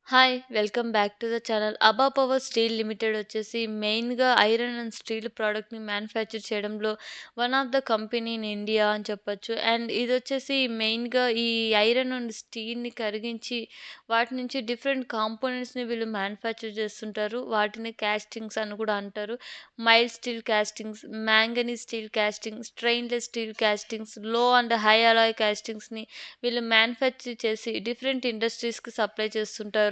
Hi! Welcome back to the channel. అబా power steel limited వచ్చేసి మెయిన్‌గా ఐరన్ అండ్ స్టీల్ ప్రొడక్ట్‌ని మ్యానుఫ్యాక్చర్ చేయడంలో one of the company in India అని చెప్పొచ్చు. And ఇదొచ్చేసి మెయిన్‌గా ఈ ఐరన్ అండ్ స్టీల్‌ని కరిగించి వాటి నుంచి డిఫరెంట్ కాంపోనెంట్స్‌ని వీళ్ళు మ్యానుఫ్యాక్చర్ చేస్తుంటారు. వాటిని కాస్టింగ్స్ అని కూడా అంటారు. Mild steel castings, manganese steel castings, stainless steel castings, low and high alloy కాస్టింగ్స్‌ని వీళ్ళు మ్యానుఫ్యాక్చర్ చేసి డిఫరెంట్ ఇండస్ట్రీస్‌కి సప్లై చేస్తుంటారు.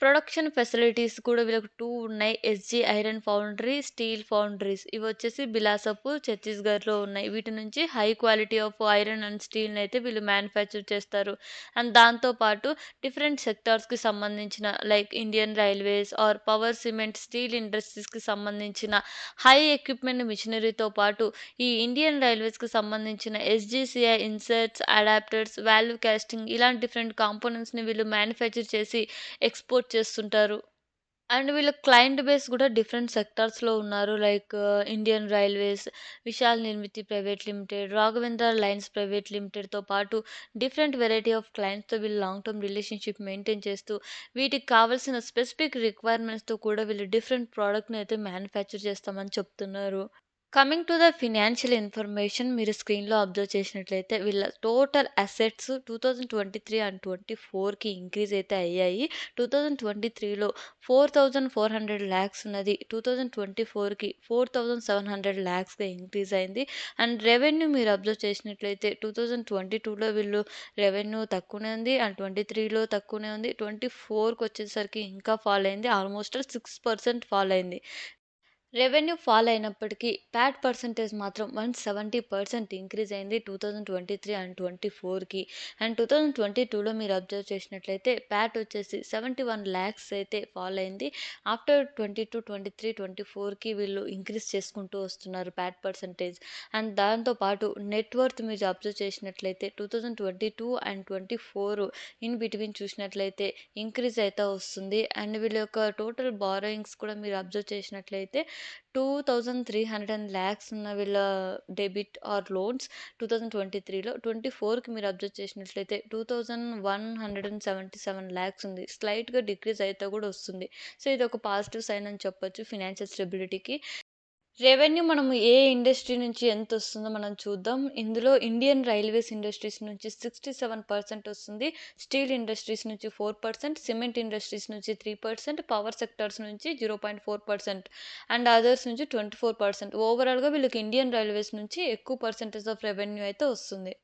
ప్రొడక్షన్ ఫెసిలిటీస్ కూడా వీళ్ళకి 2 ఉన్నాయి. SG iron foundry, steel foundries. ఇవొచ్చేసి బిలాసపూర్, ఛత్తీస్‌గఢ్‌లో ఉన్నాయి. వీటి నుంచి high quality of iron and స్టీల్‌నయితే వీళ్ళు మ్యానుఫ్యాక్చర్ చేస్తారు. అండ్ దాంతో పాటు డిఫరెంట్ సెక్టార్స్‌కి సంబంధించిన like Indian railways or power, cement, steel ఇండస్ట్రీస్‌కి సంబంధించిన హై ఎక్విప్‌మెంట్ మిషనరీతో పాటు ఈ ఇండియన్ రైల్వేస్‌కి సంబంధించిన SGCI inserts, adapters, valve casting ఇలాంటి డిఫరెంట్ కాంపోనెంట్స్‌ని వీళ్ళు మ్యానుఫ్యాక్చర్ చేసి ఎక్స్‌పోర్ట్ చేస్తుంటారు. అండ్ వీళ్ళ క్లయింట్ బేస్ గూడా డిఫరెంట్ సెక్టార్స్‌లో ఉన్నారు. Like Indian railways, Vishal Nirmiti private limited, Raghavendra lines private లిమిటెడ్‌తో పాటు డిఫరెంట్ వెరైటీ ఆఫ్ క్లయింట్స్‌తో వీళ్ళు లాంగ్ టర్మ్ రిలేషన్‌షిప్ మెయింటైన్ చేస్తూ, వీటికి కావాల్సిన స్పెసిఫిక్ రిక్వైర్మెంట్స్‌తో కూడా వీళ్ళు డిఫరెంట్ ప్రొడక్ట్‌నయితే మ్యానుఫ్యాక్చర్ చేస్తామని చెప్తున్నారు. Coming to the financial information మీరు స్క్రీన్‌లో అబ్జర్వ్ చేసినట్లయితే వీళ్ళ టోటల్ అసెట్స్ 2023 అండ్ 24కి ఇంక్రీజ్ అయితే అయ్యాయి. 2023లో 4,400 లాక్స్ ఉన్నది. 2024కి 4,700 లాక్స్‌గా ఇంక్రీజ్ అయింది. అండ్ రెవెన్యూ మీరు అబ్జర్వ్ చేసినట్లయితే 2022లో వీళ్ళు రెవెన్యూ తక్కువనే ఉంది. అండ్ 23లో తక్కువనే ఉంది. 24కొచ్చేసరికి ఇంకా ఫాల్ అయింది. ఆల్‌మోస్ట్ 6% ఫాల్ అయింది. రెవెన్యూ ఫాల్ అయినప్పటికీ ప్యాట్ పర్సెంటేజ్ మాత్రం 170% ఇంక్రీజ్ అయింది 2023 అండ్ 24కి. అండ్ 2022లో మీరు అబ్జర్వ్ చేసినట్లయితే ప్యాట్ వచ్చేసి 71 లాక్స్ అయితే ఫాల్ అయింది. ఆఫ్టర్ 22, 23, 24కి వీళ్ళు ఇంక్రీజ్ చేసుకుంటూ వస్తున్నారు ప్యాట్ పర్సెంటేజ్. అండ్ దాంతో పాటు నెట్ వర్త్ మీరు అబ్జర్వ్ చేసినట్లయితే 2022 అండ్ 24 ఇన్ బిట్వీన్ చూసినట్లయితే ఇంక్రీజ్ అయితే వస్తుంది. అండ్ వీళ్ళ యొక్క టోటల్ బారోయింగ్స్ కూడా మీరు అబ్జర్వ్ చేసినట్లయితే 2,300 లాక్స్ ఉన్న వీళ్ళ డెబిట్ ఆర్ లోన్స్ 2023లో, 24కి మీరు అబ్జర్వ్ చేసినట్లయితే 2,177 లాక్స్ ఉంది. స్లైట్‌గా డిక్రీజ్ అయితే కూడా వస్తుంది. సో, ఇదొక పాజిటివ్ సైన్ అని చెప్పొచ్చు ఫినాన్షియల్ స్టెబిలిటీకి. రెవెన్యూ మనము ఏ ఇండస్ట్రీ నుంచి ఎంతొస్తుందో మనం చూద్దాం. ఇందులో ఇండియన్ రైల్వేస్ ఇండస్ట్రీస్ నుంచి 67% వస్తుంది. స్టీల్ ఇండస్ట్రీస్ నుంచి 4%, సిమెంట్ ఇండస్ట్రీస్ నుంచి 3%, పవర్ సెక్టార్స్ నుంచి 0.4% అండ్ అదర్స్ నుంచి 24%. ఓవరాల్‌గా వీళ్ళకి ఇండియన్ రైల్వేస్ నుంచి ఎక్కువ పర్సెంటేజ్ ఆఫ్ రెవెన్యూ అయితే వస్తుంది.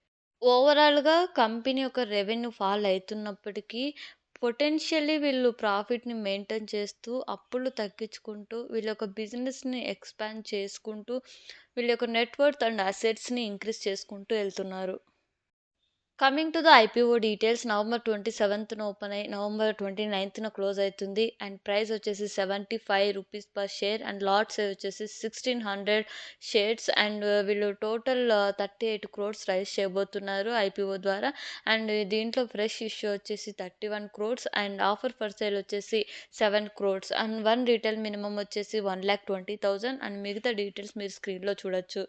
ఓవరాల్‌గా కంపెనీ యొక్క రెవెన్యూ ఫాల్ అయితున్నప్పటికీ, పొటెన్షియల్లీ వీళ్ళు ప్రాఫిట్‌ని మెయింటైన్ చేస్తూ, అప్పులు తగ్గించుకుంటూ, వీళ్ళ యొక్క బిజినెస్‌ని ఎక్స్‌పాండ్ చేసుకుంటూ, వీళ్ళ యొక్క నెట్ వర్త్ అండ్ అసెట్స్‌ని ఇంక్రీజ్ చేసుకుంటూ ఎళ్తున్నారు. Coming to the IPO details November 27న ఓపెన్ అయ్యి నవంబర్ 29న క్లోజ్ అయితుంది. అండ్ ప్రైస్ వచ్చేసి రూ. 75 per share and lot size వచ్చేసి 1600 షేర్స్ అండ్ వీళ్ళు టోటల్ 38 క్రోర్స్ రైజ్ చేయబోతున్నారు ఐపీఓ ద్వారా. అండ్ దీంట్లో ఫ్రెష్ ఇష్యూ వచ్చేసి 31 crores and offer for sale వచ్చేసి 7 crores and one retail minimum వచ్చేసి 1,20,000 అండ్ మిగతా డీటెయిల్స్ మీరు స్క్రీన్‌లో చూడొచ్చు.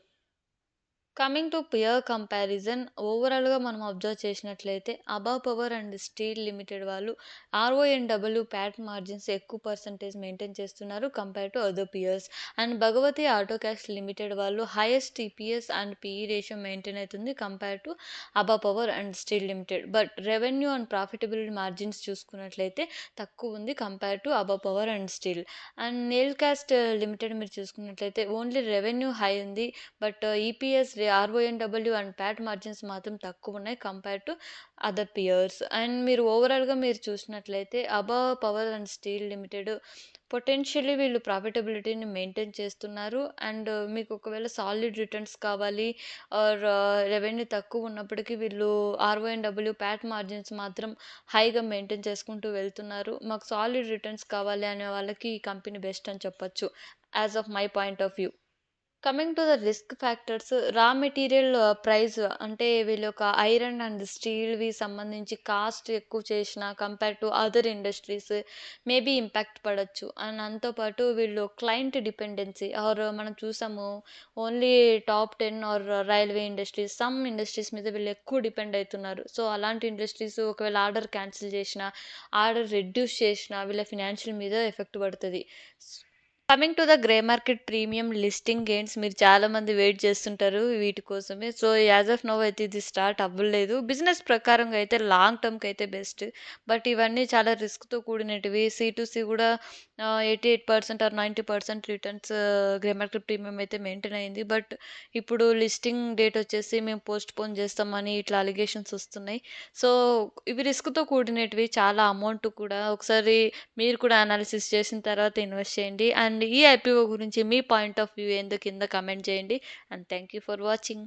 కమింగ్ టు పియర్ కంపారిజన్ ఓవరాల్‌గా మనం అబ్జర్వ్ చేసినట్లయితే అబా పవర్ అండ్ స్టీల్ లిమిటెడ్ వాళ్ళు ఆర్ఓఎన్‌డబ్ల్యూ ప్యాట్ మార్జిన్స్ ఎక్కువ పర్సెంటేజ్ మెయింటైన్ చేస్తున్నారు compare to other peers. And Bhagwati autocast limited వాళ్ళు highest EPS and PE ratio maintain అవుతుంది compare to Aba power and steel limited. But revenue and profitability margins చూసుకున్నట్లయితే తక్కువ ఉంది కంపేర్ to Aba power and steel. And nail cast limited మీరు చూసుకున్నట్లయితే only revenue high ఉంది. But EPS, RONW and PAT margins మాత్రం తక్కువున్నాయి compare to other peers. And మీరు ఓవరాల్‌గా మీరు చూసినట్లయితే అబా power and steel limited potentially వీళ్ళు ప్రాఫిటబిలిటీని మెయింటైన్ చేస్తున్నారు. అండ్ మీకు ఒకవేళ సాలిడ్ రిటర్న్స్ కావాలి ఆర్ రెవెన్యూ తక్కువ ఉన్నప్పటికీ వీళ్ళు ఆర్ఓఎన్‌డబ్ల్యూ ప్యాట్ మార్జిన్స్ మాత్రం హైగా మెయింటైన్ చేసుకుంటూ వెళ్తున్నారు. మాకు సాలిడ్ రిటర్న్స్ కావాలి అనే వాళ్ళకి ఈ కంపెనీ బెస్ట్ అని చెప్పొచ్చు. As of my point of view. Coming to the risk factors raw material price అంటే వీళ్ళు ఒక ఐరన్ అండ్ స్టీల్‌వి సంబంధించి కాస్ట్ ఎక్కువ చేసినా compare to other industries maybe impact పడొచ్చు. అండ్ దాంతో పాటు వీళ్ళు క్లయింట్ డిపెండెన్సీ మనం చూసాము only top 10 railway industries some industries మీద వీళ్ళు ఎక్కువ డిపెండ్ అయితున్నారు. సో, అలాంటి ఇండస్ట్రీస్ ఒకవేళ ఆర్డర్ క్యాన్సిల్ చేసినా, ఆర్డర్ రెడ్యూస్ చేసినా వీళ్ళ ఫినాన్షియల్ మీద ఎఫెక్ట్ పడతది. Coming to the grey market premium listing gains మీరు చాలా మంది వెయిట్ చేస్తుంటారు వీటి కోసమే. సో, యాస్ ఆఫ్ నౌ అయితే ఇది స్టార్ట్ అవ్వలేదు. బిజినెస్ ప్రకారంగా అయితే లాంగ్ టర్మ్‌కి అయితే బెస్ట్. బట్ ఇవన్నీ చాలా రిస్క్‌తో కూడినటివి. సి2సి కూడా 88% or 90% returns grey market premium అయితే మెయింటైన్ అయింది. బట్ ఇప్పుడు లిస్టింగ్ డేట్ వచ్చేసి మేము పోస్ట్‌పోన్ చేస్తామని ఇట్లా అలిగేషన్స్ వస్తున్నాయి. సో, ఇవి రిస్క్‌తో కూడినటివి. చాలా అమౌంట్ కూడా ఒకసారి మీరు కూడా అనాలిసిస్ చేసిన తర్వాత ఇన్వెస్ట్ చేయండి. అండ్ ఈ ఐపీఓ గురించి మీ పాయింట్ ఆఫ్ వ్యూ ఏందో కింద కామెంట్ చేయండి. And thank you for watching.